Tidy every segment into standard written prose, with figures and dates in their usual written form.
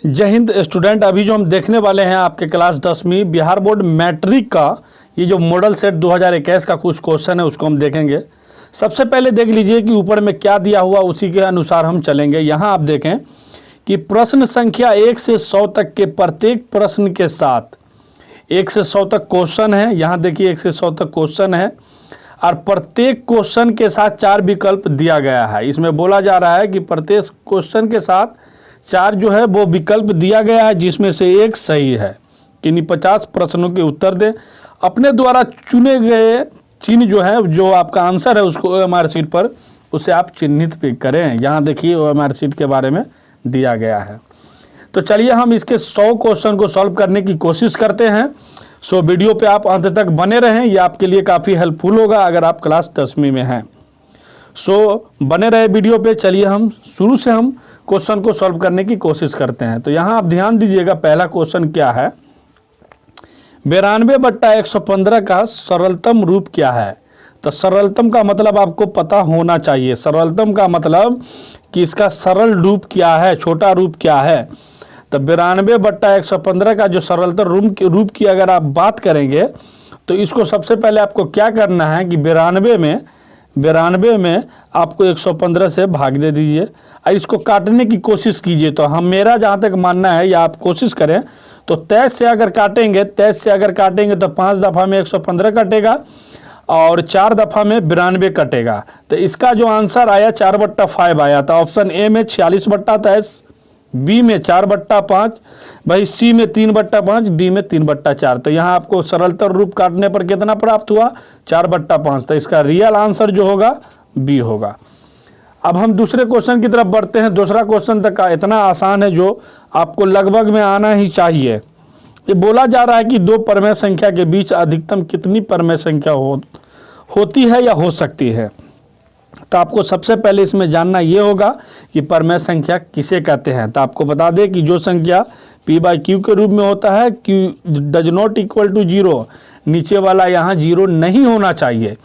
जय हिंद स्टूडेंट। अभी जो हम देखने वाले हैं आपके क्लास 10वीं बिहार बोर्ड मैट्रिक का ये जो मॉडल सेट 2021 का कुछ क्वेश्चन है उसको हम देखेंगे। सबसे पहले देख लीजिए कि ऊपर में क्या दिया हुआ, उसी के अनुसार हम चलेंगे। यहाँ आप देखें कि प्रश्न संख्या 1 से 100 तक के प्रत्येक प्रश्न के साथ 1 से 100 तक क्वेश्चन है। यहाँ देखिए 1 से 100 तक क्वेश्चन है और प्रत्येक क्वेश्चन के साथ 4 विकल्प दिया गया है। इसमें बोला जा रहा है कि प्रत्येक क्वेश्चन के साथ 4 जो है वो विकल्प दिया गया है, जिसमें से एक सही है। किन्हीं 50 प्रश्नों के उत्तर दें। अपने द्वारा चुने गए चिन्ह जो है, जो आपका आंसर है उसको ओएमआर शीट पर उसे आप चिन्हित भी करें। यहाँ देखिए ओएमआर शीट के बारे में दिया गया है। तो चलिए हम इसके 100 क्वेश्चन को सॉल्व करने की कोशिश करते हैं। सो वीडियो पे आप अंत तक बने रहें, ये आपके लिए काफ़ी हेल्पफुल होगा अगर आप क्लास 10वीं में हैं। सो बने रहे वीडियो पे। चलिए हम शुरू से हम क्वेश्चन को सॉल्व करने की कोशिश करते हैं। तो यहाँ आप ध्यान दीजिएगा, पहला क्वेश्चन क्या है, 92/115 का सरलतम रूप क्या है। तो सरलतम का मतलब आपको पता होना चाहिए। सरलतम का मतलब कि इसका सरल रूप क्या है, छोटा रूप क्या है। तो 92/115 का जो सरलतम रूप की अगर आप बात करेंगे तो इसको सबसे पहले आपको क्या करना है कि 92 में आपको 115 से भाग दे दीजिए और इसको काटने की कोशिश कीजिए। तो मेरा जहाँ तक मानना है या आप कोशिश करें तो 23 से अगर काटेंगे तो 5 दफ़ा में 115 कटेगा और 4 दफ़ा में 92 कटेगा। तो इसका जो आंसर आया 4/5 आया था। ऑप्शन ए में 46/23, बी में 4/5, भाई सी में 3/5, डी में 3/4। तो यहाँ आपको सरलतर रूप काटने पर कितना प्राप्त हुआ, 4/5। तो इसका रियल आंसर जो होगा बी होगा। अब हम दूसरे क्वेश्चन की तरफ बढ़ते हैं। दूसरा क्वेश्चन तक का इतना आसान है जो आपको लगभग में आना ही चाहिए। ये बोला जा रहा है कि 2 परमेय संख्या के बीच अधिकतम कितनी परमेय संख्या होती है या हो सकती है। तो आपको सबसे पहले इसमें जानना ये होगा कि परमेय संख्या किसे कहते हैं। तो आपको बता दें कि जो संख्या p/q के रूप में होता है, q does not equal to 0, नीचे वाला यहाँ 0 नहीं होना चाहिए।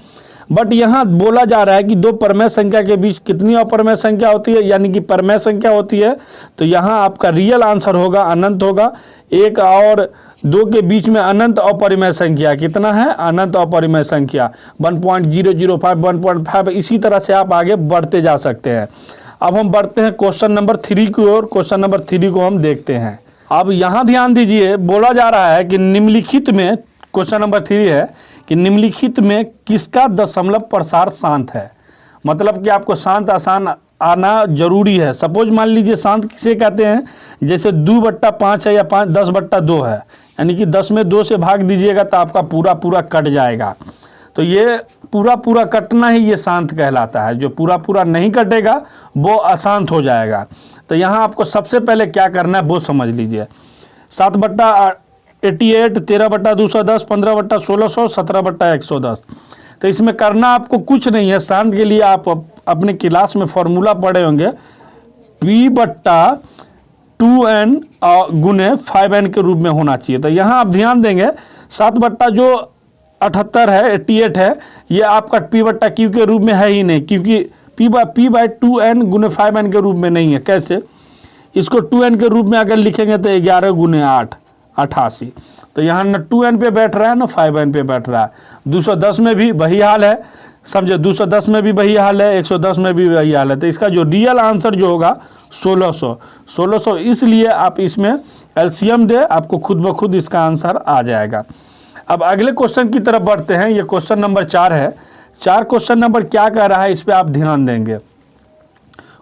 बट यहाँ बोला जा रहा है कि 2 परमेय संख्या के बीच कितनी अपरमेय संख्या होती है, यानी कि परमेय संख्या होती है। तो यहाँ आपका रियल आंसर होगा अनंत होगा। 1 और 2 के बीच में अनंत अपरिमेय संख्या कितना है, अनंत अपरिमेय संख्या 1.005, 1.5। इसी तरह से आप आगे बढ़ते जा सकते हैं। अब हम बढ़ते हैं क्वेश्चन नंबर 3 की ओर। क्वेश्चन नंबर 3 को हम देखते हैं। अब यहाँ ध्यान दीजिए, बोला जा रहा है कि निम्नलिखित में, क्वेश्चन नंबर 3 है कि निम्नलिखित में किसका दशमलव प्रसार शांत है। मतलब कि आपको शांत आसान आना जरूरी है। सपोज मान लीजिए शांत किसे कहते हैं, जैसे 2/5 है या 10/2 है, यानी कि 10 में 2 से भाग दीजिएगा तो आपका पूरा कट जाएगा। तो ये पूरा कटना ही ये शांत कहलाता है। जो पूरा नहीं कटेगा वो अशांत हो जाएगा। तो यहाँ आपको सबसे पहले क्या करना है वो समझ लीजिए। 7/88, 13/210, 15/1600, 17/110। तो इसमें करना आपको कुछ नहीं है। शांत के लिए आप अपने क्लास में फॉर्मूला पढ़े होंगे, p/2n गुने 5n के रूप में होना चाहिए। तो यहाँ आप ध्यान देंगे 7/78 है, 88 है, ये आपका p/q के रूप में है ही नहीं, क्योंकि p/2n गुने 5n के रूप में नहीं है। कैसे, इसको 2n के रूप में अगर लिखेंगे तो 11 गुने 8, 88। तो यहाँ न 2n पे बैठ रहा है न 5n पे बैठ रहा है। 210 में भी वही हाल है, समझे, 210 में भी वही हाल है, 110 में भी वही हाल है। तो इसका जो रियल आंसर जो होगा 1600। इसलिए आप इसमें एलसीएम दे, आपको खुद ब खुद इसका आंसर आ जाएगा। अब अगले क्वेश्चन की तरफ बढ़ते हैं। ये क्वेश्चन नंबर 4 है। 4 क्वेश्चन नंबर क्या कह रहा है, इस पर आप ध्यान देंगे।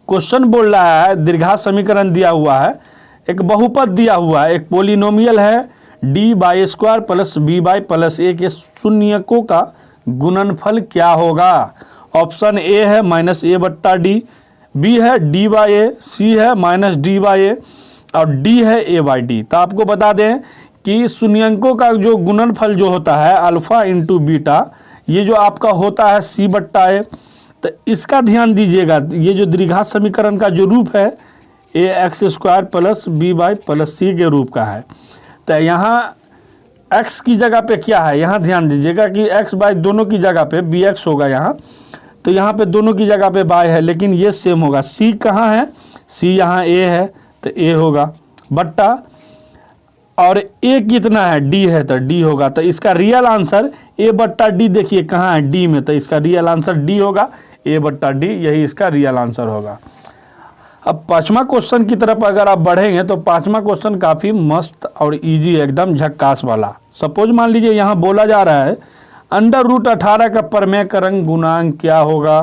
क्वेश्चन बोल रहा है, दीर्घात समीकरण दिया हुआ है, एक बहुपद दिया हुआ है, एक पोलिनोमियल है, d/² प्लस b/+a के शून्यकों का गुणनफल क्या होगा। ऑप्शन ए है -a/d, बी है d/a, सी है -d/a और डी है a/d। तो आपको बता दें कि शून्यकों का जो गुणनफल जो होता है अल्फा इंटू बीटा, ये जो आपका होता है c/a। तो इसका ध्यान दीजिएगा, ये जो द्विघात समीकरण का जो रूप है ax² प्लस b/+c के रूप का है। तो यहाँ x की जगह पे क्या है, यहाँ ध्यान दीजिएगा कि x बाय दोनों की जगह पे bx होगा यहाँ। तो यहाँ पे दोनों की जगह पे y है, लेकिन ये सेम होगा। c कहाँ है, c यहाँ a है तो a होगा। बट्टा और ए कितना है, डी है, तो डी होगा। तो इसका रियल आंसर ए बट्टा डी देखिए कहाँ है, डी में, तो इसका रियल आंसर डी होगा, ए बट्टा डी, यही इसका रियल आंसर होगा। अब पांचवा क्वेश्चन की तरफ अगर आप बढ़ेंगे तो पांचवा क्वेश्चन काफ़ी मस्त और इजी है, एकदम झक्कास वाला। सपोज मान लीजिए यहाँ बोला जा रहा है √18 का परमेयकरण गुणांक क्या होगा।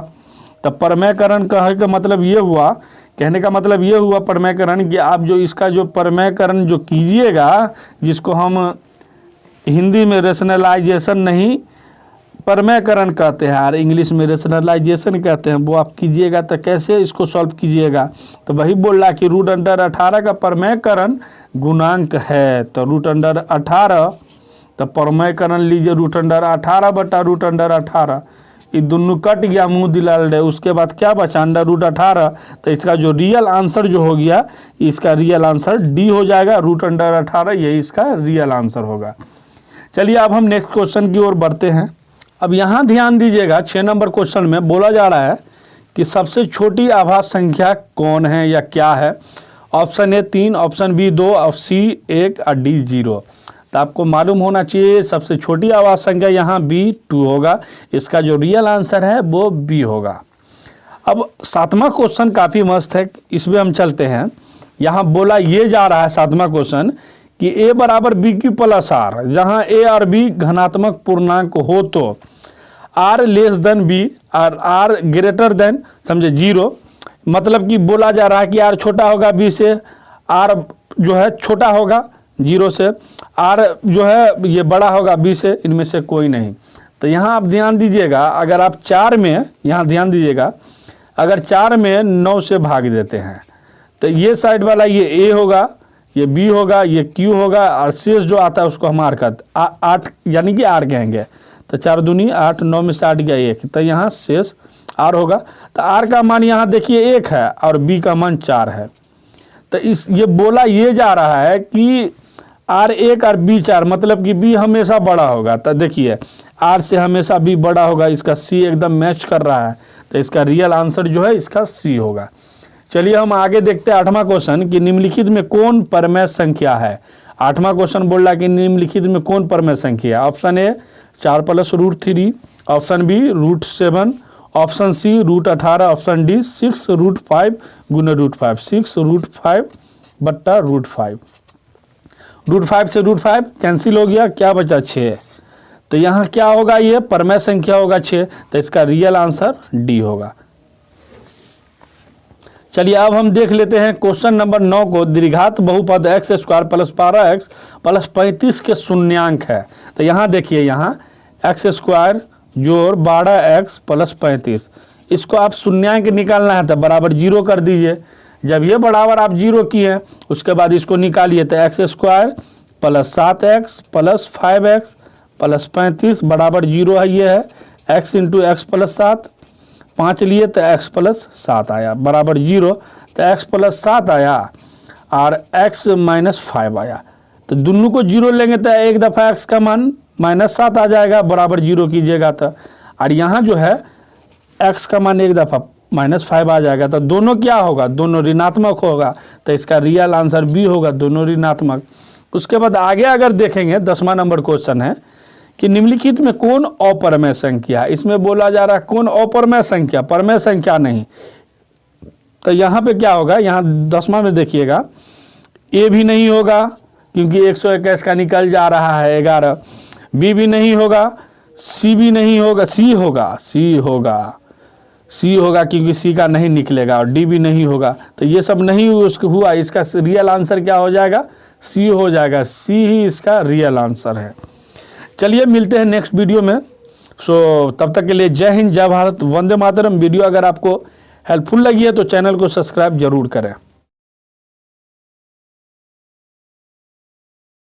तो परमेयकरण कहने का मतलब ये हुआ, परमेयकरण कि आप जो इसका जो परमेयकरण जो कीजिएगा, जिसको हम हिंदी में रेशनलाइजेशन नहीं परमेयकरण कहते हैं और इंग्लिश में रेशनलाइजेशन कहते हैं, वो आप कीजिएगा। तो कैसे इसको सॉल्व कीजिएगा, तो वही बोल रहा कि √18 का परमेयकरण गुणांक है। तो √18 तो परमेयकरण लीजिए √18 बटा √18, ये दोनों कट गया, मुंह दिलाल रहे। उसके बाद क्या बचा, √18। तो इसका जो रियल आंसर जो हो गया, इसका रियल आंसर डी हो जाएगा, √18 यही इसका रियल आंसर होगा। चलिए अब हम नेक्स्ट क्वेश्चन की ओर बढ़ते हैं। अब यहाँ ध्यान दीजिएगा, 6 नंबर क्वेश्चन में बोला जा रहा है कि सबसे छोटी आभास संख्या कौन है या क्या है। Option A 3, option B 2, option C 1 और डी 0। तो आपको मालूम होना चाहिए सबसे छोटी आभास संख्या यहाँ बी 2 होगा, इसका जो रियल आंसर है वो बी होगा। अब 7वां क्वेश्चन काफ़ी मस्त है, इसमें हम चलते हैं। यहाँ बोला ये जा रहा है 7वां क्वेश्चन कि a बराबर BQ प्लस R, जहाँ a और b घनात्मक पूर्णांक हो तो r लेस देन b और r ग्रेटर देन समझे 0। मतलब कि बोला जा रहा है कि r छोटा होगा b से, r जो है छोटा होगा 0 से, r जो है ये बड़ा होगा b से, इनमें से कोई नहीं। तो यहाँ आप ध्यान दीजिएगा, अगर आप 4 में, यहाँ ध्यान दीजिएगा, अगर 4 में 9 से भाग देते हैं तो ये साइड वाला ये a होगा, ये b होगा, ये q होगा, और शेष जो आता है उसको हम r का 8 यानी कि r कहेंगे। तो 4 दूनी 8, 9 में से 8 गया 1, तो यहाँ शेष r होगा। तो r का मान यहाँ देखिए 1 है और b का मान 4 है। तो ये बोला ये जा रहा है कि r 1 और b 4, मतलब कि b हमेशा बड़ा होगा। तो देखिए r से हमेशा b बड़ा होगा, इसका c एकदम मैच कर रहा है। तो इसका रियल आंसर जो है इसका c होगा। चलिए हम आगे देखते हैं 8वां क्वेश्चन कि निम्नलिखित में कौन परमेय संख्या है। 8वां क्वेश्चन बोल रहा है कि निम्नलिखित में कौन परमेय संख्या है। Option A 4 + √3, option B √7, option C √18, option D 6 √5 गुना √5, 6 √5 बट्टा √5। √5 से √5 कैंसिल हो गया, क्या बचा 6। तो यहाँ क्या होगा, ये परमेय संख्या होगा 6। तो इसका रियल आंसर डी होगा। चलिए अब हम देख लेते हैं क्वेश्चन नंबर 9 को। द्विघात बहुपद x² + 12x + 35 के शून्यांक है। तो यहाँ देखिए, यहाँ x² जोड़ 12x + 35, इसको आप शून्यांक निकालना है तो बराबर 0 कर दीजिए। जब ये बराबर आप 0 किए उसके बाद इसको निकालिए, तो x² + 7x + 5x + 35 बराबर 0 है, ये है x × x + 7, 5 लिए तो x + 7 आया बराबर 0। तो x + 7 आया और x - 5 आया। तो दोनों को 0 लेंगे तो एक दफ़ा x का मान -7 आ जाएगा, बराबर 0 कीजिएगा तो। और यहाँ जो है x का मान एक दफ़ा -5 आ जाएगा। तो दोनों क्या होगा, दोनों ऋणात्मक होगा। तो इसका रियल आंसर बी होगा, दोनों ऋणात्मक। उसके बाद आगे अगर देखेंगे 10वां नंबर क्वेश्चन है कि निम्नलिखित में कौन अपरमेय संख्या है। इसमें बोला जा रहा है कौन अपरमेय संख्या, परमेय संख्या नहीं। तो यहाँ पे क्या होगा, यहाँ 10वां में देखिएगा ए भी नहीं होगा क्योंकि 121 का निकल जा रहा है 11, बी भी नहीं होगा, सी भी नहीं होगा, सी होगा क्योंकि सी का नहीं निकलेगा, और डी भी नहीं होगा। तो ये सब नहीं हुआ, इसका रियल आंसर क्या हो जाएगा, सी हो जाएगा। सी ही इसका रियल आंसर है। चलिए मिलते हैं नेक्स्ट वीडियो में। तब तक के लिए जय हिंद, जय भारत, वंदे मातरम। वीडियो अगर आपको हेल्पफुल लगी है तो चैनल को सब्सक्राइब जरूर करें।